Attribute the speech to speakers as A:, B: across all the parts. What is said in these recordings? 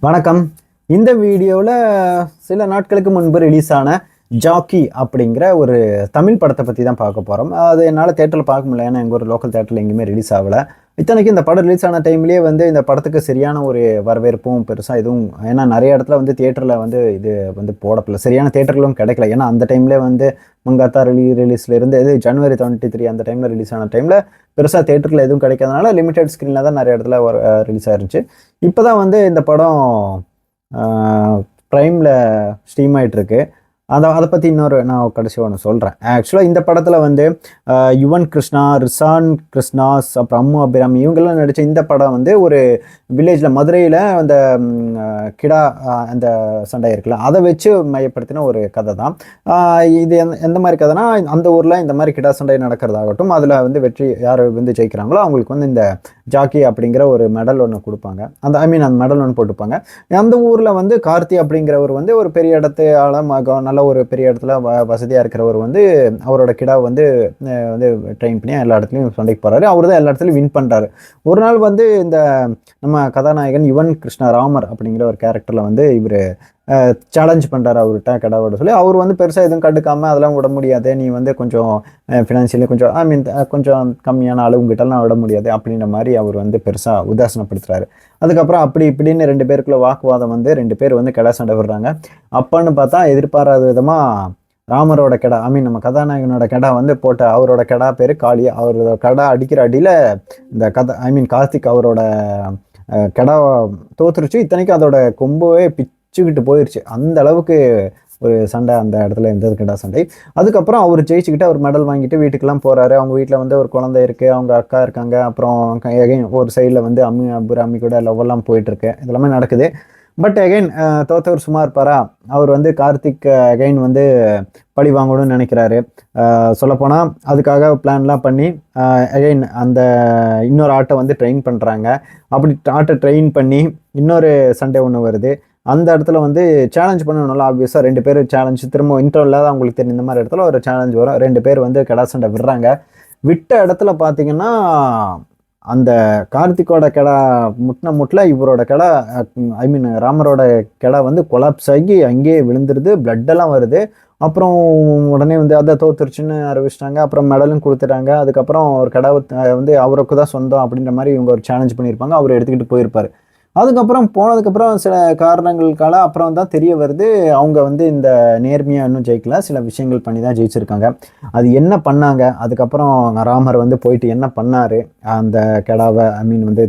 A: வணக்கம். இந்த வீடியோவில் சில நாட்களுக்கு முன்பு ரிலீஸ் ஆன ஜாக்கி அப்படிங்கிற ஒரு தமிழ் படத்தை பற்றி தான் பார்க்க போகிறோம். அது என்னால் தேட்டரில் பார்க்க முடியல, ஏன்னா எங்கள் ஒரு லோக்கல் தேட்டரில் எங்கேயுமே ரிலீஸ் ஆகலை. இத்தனைக்கு இந்த படம் ரிலீஸ் ஆன டைம்லேயே இந்த படத்துக்கு சரியான ஒரு வரவேற்பும் பெருசாக எதுவும், ஏன்னா நிறைய இடத்துல தேட்டரில் இது போடப்படல, சரியான தேட்டர்களும் கிடைக்கல. ஏன்னா அந்த டைம்லேயே மங்காத்தா ரிலீஸ்லேருந்து ஜனவரி 23 அந்த டைமில் ரிலீஸ் ஆன டைமில் பெருசாக தேட்டரில் எதுவும் கிடைக்காதனால லிமிடெட் ஸ்க்ரீனில் தான் நிறைய இடத்துல ரிலீஸ் ஆயிருந்துச்சு. இப்போ தான் இந்த படம் ப்ரைமில் ஸ்ட்ரீம் ஆகிட்டுருக்கு. அதை பற்றி நான் கடைசி ஒன்று சொல்கிறேன். ஆக்சுவலாக இந்த படத்தில் யுவன் கிருஷ்ணா, ரிசான் கிருஷ்ணாஸ், அப்புறம் அம்மு அபிராமி இவங்கெல்லாம் நடித்த இந்த படம் ஒரு வில்லேஜில், மதுரையில் அந்த கிடா அந்த சண்டை இருக்குல்ல, அதை வச்சு மையப்படுத்தின ஒரு கதை தான் இது. எந்த மாதிரி கதைனா, அந்த ஊரில் இந்த மாதிரி கிடா சண்டை நடக்கிறதாகட்டும், அதில் வெற்றி யார் ஜெயிக்கிறாங்களோ அவங்களுக்கு இந்த ஜாக்கி அப்படிங்கிற ஒரு மெடல் ஒன்று கொடுப்பாங்க. அந்த மெடல் ஒன்று போட்டுப்பாங்க. அந்த ஊரில் கார்த்தி அப்படிங்கிறவர் ஒரு பெரிய இடத்து நல்ல ஒரு பெரிய இடத்துல வசதியாக இருக்கிறவர் அவரோட கிடாவை ட்ரெயின் பண்ணி எல்லா இடத்துலையும் சண்டைக்கு போகிறாரு. அவர் தான் எல்லா இடத்துலையும் வின் பண்ணுறாரு. ஒரு நாள் இந்த நம்ம கதாநாயகன் யுவன் கிருஷ்ணா ராமர் அப்படிங்கிற ஒரு கேரக்டரில் இவர் சேலஞ்ச் பண்ணுறாரு அவர்கிட்ட கிடாவோட சொல்லி. அவர் பெருசாக எதுவும் கண்டுக்காமல், அதெல்லாம் விட முடியாது, நீ கொஞ்சம் ஃபினான்ஷியலி கொஞ்சம் கொஞ்சம் கம்மியான ஆளு, உங்ககிட்டலாம் விட முடியாது அப்படின்ற மாதிரி அவர் பெருசாக உதாசனப்படுத்துறாரு. அதுக்கப்புறம் அப்படி இப்படின்னு ரெண்டு பேருக்குள்ள வாக்குவாதம் ரெண்டு பேர் கிடா சண்டை விடுறாங்க. அப்பன்னு பார்த்தா எதிர்பாராத விதமாக ராமரோட கிடா, நம்ம கதாநாயகனோட கிடா போட்ட அவரோட கிடா பேர் காளி. அவரோட கிடா அடிக்கிற அடியில் இந்த கார்த்திக் அவரோட கிடா தோத்துருச்சு. இத்தனைக்கும் அதோட கொம்பவே பிச்சுக்கிட்டு போயிடுச்சு. அந்த அளவுக்கு ஒரு சண்டை அந்த இடத்துல இருந்தது, கிடா சண்டை. அதுக்கப்புறம் அவர் ஜெயிச்சுக்கிட்டு அவர் மெடல் வாங்கிட்டு வீட்டுக்கெல்லாம் போகிறாரு. அவங்க வீட்டில் ஒரு குழந்தை இருக்குது, அவங்க அக்கா இருக்காங்க. அப்புறம் ஒரு சைடில் அம்மி அபுராமி கூட லவ்வெல்லாம் போயிட்டுருக்கு. இதெல்லாமே நடக்குது. பட் அகைன் தோத்தவர் சும்மா இருப்பாரா? அவர் கார்த்திக் அகைன் பழி வாங்கணும்னு நினைக்கிறாரு. சொல்லப்போனால் அதுக்காக பிளான்லாம் பண்ணி அகைன் அந்த இன்னொரு ஆட்டை ட்ரெயின் பண்ணுறாங்க. அப்படி ஆட்டை ட்ரெயின் பண்ணி இன்னொரு சண்டே ஒன்று வருது. அந்த இடத்துல சேலஞ்ச் பண்ணணும்ல, ஆப்வியஸாக ரெண்டு பேர் சேலஞ்ச் திரும்ப இன்டர்வலில் தான் அவங்களுக்கு தெரியும். இந்த மாதிரி இடத்துல ஒரு சேலஞ்ச் வரும். ரெண்டு பேர் கிடா சண்டை விடுறாங்க. விட்ட இடத்துல பார்த்தீங்கன்னா அந்த கார்த்திக்கோட கிடா முட்டில் இவரோட கிடா ராமரோட கிடா கொலாப்ஸ் ஆகி அங்கேயே விழுந்துருது. பிளட்டெல்லாம் வருது. அப்புறம் உடனே அதை தோத்துருச்சுன்னு அறிவிச்சிட்டாங்க. அப்புறம் மெடலும் கொடுத்துட்டாங்க. அதுக்கப்புறம் ஒரு கிடா அவருக்கு தான் சொந்தம் அப்படின்ற மாதிரி இவங்க ஒரு சேலஞ்ச் பண்ணியிருப்பாங்க. அவர் எடுத்துக்கிட்டு போயிருப்பார். அதுக்கப்புறம் போனதுக்கப்புறம் சில காரணங்களுக்கால அப்புறம் தான் தெரிய வருது, அவங்க இந்த நேர்மையாக இன்னும் ஜெயிக்கல, சில விஷயங்கள் பண்ணி தான் ஜெயிச்சிருக்காங்க. அது என்ன பண்ணாங்க, அதுக்கப்புறம் ராமர் போயிட்டு என்ன பண்ணார், அந்த கிடாவை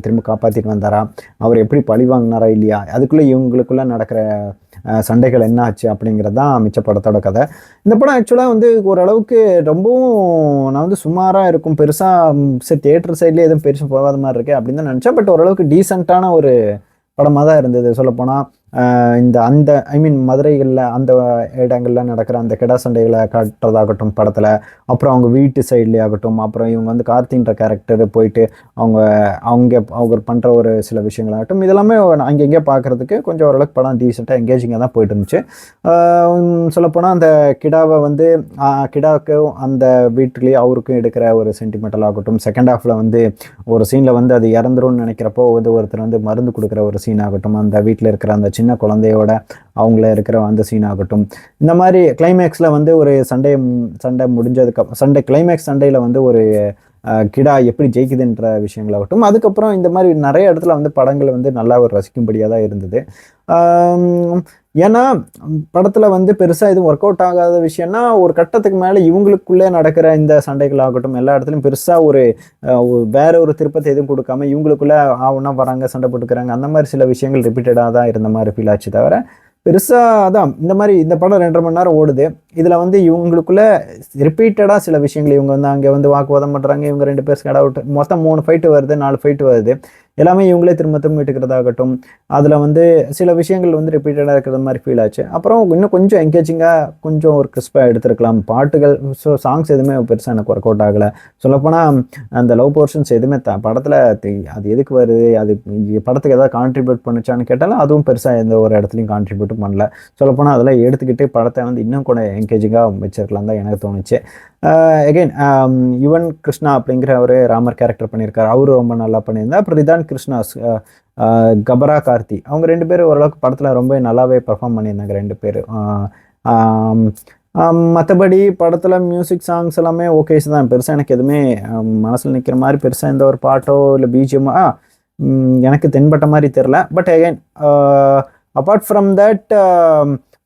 A: திரும்ப காப்பாற்றிட்டு வந்தாரா, அவர் எப்படி பழி வாங்கினாரா இல்லையா, அதுக்குள்ளே இவங்களுக்குள்ளே நடக்கிற சண்டைகள் என்ன ஆச்சு அப்படிங்கிறது தான் மிச்ச படத்தோட கதை. இந்த படம் ஆக்சுவலாக ஓரளவுக்கு ரொம்பவும் நான் சுமாராக இருக்கும், பெருசாக தியேட்டர் சைட்லேயே எதுவும் பெருசாக போகாத மாதிரி இருக்கு அப்படின்னு தான் நினச்சேன். பட் ஓரளவுக்கு டீசெண்டான ஒரு படமாக தான் இருந்தது. சொல்லப்போனால் இந்த அந்த மதுரைகளில் அந்த இடங்களில் நடக்கிற அந்த கிடா சண்டைகளை காட்டுறதாகட்டும் படத்தில், அப்புறம் அவங்க வீட்டு சைட்லேயே ஆகட்டும், அப்புறம் இவங்க கார்த்தின்ற கேரக்டர் போயிட்டு அவங்க பண்ணுற ஒரு சில விஷயங்களாகட்டும், இதெல்லாமே அங்கங்கே பார்க்குறதுக்கு கொஞ்சம் ஓரளவுக்கு படம் டீசெண்டாக எங்கேஜிங்காக தான் போயிட்டு இருந்துச்சு. சொல்லப்போனால் அந்த கிடாவை கிடாவுக்கு அந்த வீட்டுலேயே அவருக்கும் எடுக்கிற ஒரு சென்டிமெண்டல் ஆகட்டும், செகண்ட் ஹாஃபில் ஒரு சீனில் அது இறந்துரும்னு நினைக்கிறப்போ ஒருத்தர் மருந்து கொடுக்குற ஒரு சீன் ஆகட்டும், அந்த வீட்டில் இருக்கிற அந்த சின்ன குழந்தையோட அவங்கள இருக்கிற அந்த சீன் ஆகட்டும், இந்த மாதிரி கிளைமேக்ஸில் ஒரு சண்டை முடிஞ்சதுக்கு கிளைமேக்ஸ் சண்டையில் ஒரு கிடா எப்படி ஜெயிக்குதுன்ற விஷயங்களாகட்டும், அதுக்கப்புறம் இந்த மாதிரி நிறைய இடத்துல படங்கள் நல்லா ஒரு ரசிக்கும்படியாக தான் இருந்தது. ஏன்னா படத்தில் பெருசாக எதுவும் ஒர்க் அவுட் ஆகாத விஷயம்னா, ஒரு கட்டத்துக்கு மேலே இவங்களுக்குள்ளே நடக்கிற இந்த சண்டைகள் ஆகட்டும் எல்லா இடத்துலையும் பெருசாக வேற ஒரு திருப்பத்தை எதுவும் கொடுக்காம இவங்களுக்குள்ளே ஒன்றா வராங்க, சண்டை போட்டுக்கிறாங்க, அந்த மாதிரி சில விஷயங்கள் ரிப்பீட்டடாக தான் இருந்த மாதிரி ஃபீல் ஆச்சு. தவிர பெருசாக அதான் இந்த படம் 2.5 மணி நேரம் ஓடுது. இதில் இவங்களுக்குள்ள ரிப்பீட்டடாக சில விஷயங்கள் இவங்க அங்கே வாக்குவாதம் பண்ணுறாங்க, இவங்க ரெண்டு பேர் கடை விட்டு மொத்தம் 3 ஃபைட்டு வருது, 4 ஃபைட்டு வருது, எல்லாமே இவங்களே திரும்ப எடுக்கிறதாகட்டும், அதில் சில விஷயங்கள் ரிப்பீட்டடாக இருக்கிற மாதிரி ஃபீல் ஆச்சு. அப்புறம் இன்னும் கொஞ்சம் என்கேஜிங்காக கொஞ்சம் ஒரு கிறிஸ்பாக எடுத்துருக்கலாம். பாட்டுகள் சாங்ஸ் எதுவுமே பெருசாக எனக்கு ஒர்க் அவுட் ஆகலை. சொல்லப்போனால் அந்த லவ் போர்ஷன்ஸ் எதுவுமே படத்தில் அது எதுக்கு வருது, அது படத்துக்கு எதாவது கான்ட்ரிபியூட் பண்ணுச்சான்னு கேட்டாலும் அதுவும் பெருசாக எந்த ஒரு இடத்துலையும் கான்ட்ரிபியூட்டும் பண்ணல. சொல்லப்போனால் அதெல்லாம் எடுத்துக்கிட்டு படத்தை இன்னும் கூட என்கேஜிங்காக வச்சிருக்கலாம் தான் எனக்கு தோணுச்சு. அகெயின் யுவன் கிருஷ்ணா அப்படிங்கிற ஒரு ராமர் கேரக்டர் பண்ணியிருக்காரு, அவரும் ரொம்ப நல்லா பண்ணியிருந்தார். அப்புறம் ரிதான் கிருஷ்ணாஸ் கபரா கார்த்தி அவங்க 2 பேரும் ஓரளவுக்கு படத்தில் ரொம்ப நல்லாவே பெர்ஃபார்ம் பண்ணியிருந்தாங்க 2 பேர். மற்றபடி படத்தில் மியூசிக் சாங்ஸ் எல்லாமே ஓகேஸ் தான். பெருசாக எனக்கு எதுவுமே மனசில் நிற்கிற மாதிரி பெருசாக எந்த ஒரு பாட்டோ இல்லை பிஜிஎம்மோ எனக்கு தென்பட்ட மாதிரி தெரில. But again apart from that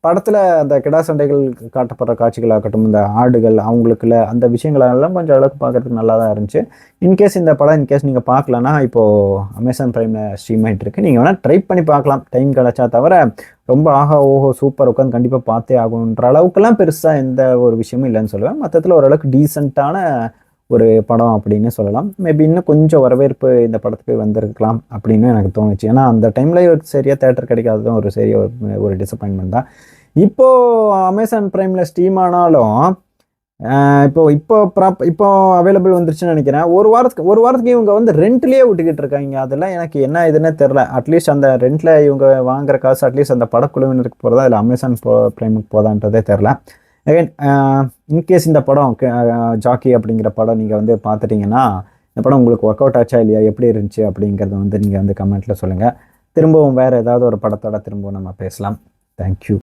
A: படத்தில் அந்த கிடா சண்டைகள் காட்டப்படுற காட்சிகளாகட்டும், இந்த ஆடுகள் அவங்களுக்குள்ள அந்த விஷயங்களெல்லாம் கொஞ்சம் அளவுக்கு பார்க்குறதுக்கு நல்லா தான் இருந்துச்சு. இன்கேஸ் இந்த படம் இன்கேஸ் நீங்கள் பார்க்கலன்னா இப்போது அமேசான் ப்ரைமில் ஸ்ட்ரீம் ஆகிட்டு இருக்கு. நீங்கள் வேணால் ட்ரை பண்ணி பார்க்கலாம் டைம் கிடச்சா. தவிர ரொம்ப ஆஹா ஓஹோ சூப்பர் உட்காந்து கண்டிப்பாக பார்த்தே ஆகணுன்ற அளவுக்குலாம் பெருசாக எந்த ஒரு விஷயமும் இல்லைன்னு சொல்லுவேன். மொத்தத்தில் ஓரளவுக்கு டீசெண்டான ஒரு படம் அப்படின்னு சொல்லலாம். மேபி இன்னும் கொஞ்சம் வரவேற்பு இந்த படத்துக்கு வந்திருக்கலாம் அப்படின்னு எனக்கு தோணுச்சு. ஏன்னா அந்த டைமில் சரியாக தேட்டர் கிடைக்காததும் ஒரு சரியாக ஒரு டிசப்பாயின்மெண்ட் தான். இப்போது அமேசான் ப்ரைமில் ஸ்ட்ரீம் ஆனாலும் இப்போ அவைலபிள் வந்துருச்சுன்னு நினைக்கிறேன். ஒரு வாரத்துக்கு இவங்க வந்து ரெண்ட்லேயே விட்டுக்கிட்டு இருக்காங்க. அதெல்லாம் எனக்கு என்ன இதுன்னே தெரில. அட்லீஸ்ட் அந்த ரெண்டில் இவங்க வாங்குற காசு அட்லீஸ்ட் அந்த படக்குழுவினருக்கு போகிறதா இல்லை அமேசான் ப்ரைமுக்கு போதான்றதே தெரில. அகைன் இன்கேஸ் இந்த படம் ஜாக்கி அப்படிங்கிற படம் நீங்கள் வந்து பார்த்துட்டிங்கன்னா இந்த படம் உங்களுக்கு ஒர்க் அவுட் ஆச்சா இல்லையா, எப்படி இருந்துச்சு அப்படிங்கிறத வந்து நீங்கள் வந்து கமெண்ட்டில் சொல்லுங்கள். திரும்பவும் வேறு ஏதாவது ஒரு படத்தோட திரும்பவும் நம்ம பேசலாம். தேங்க்யூ.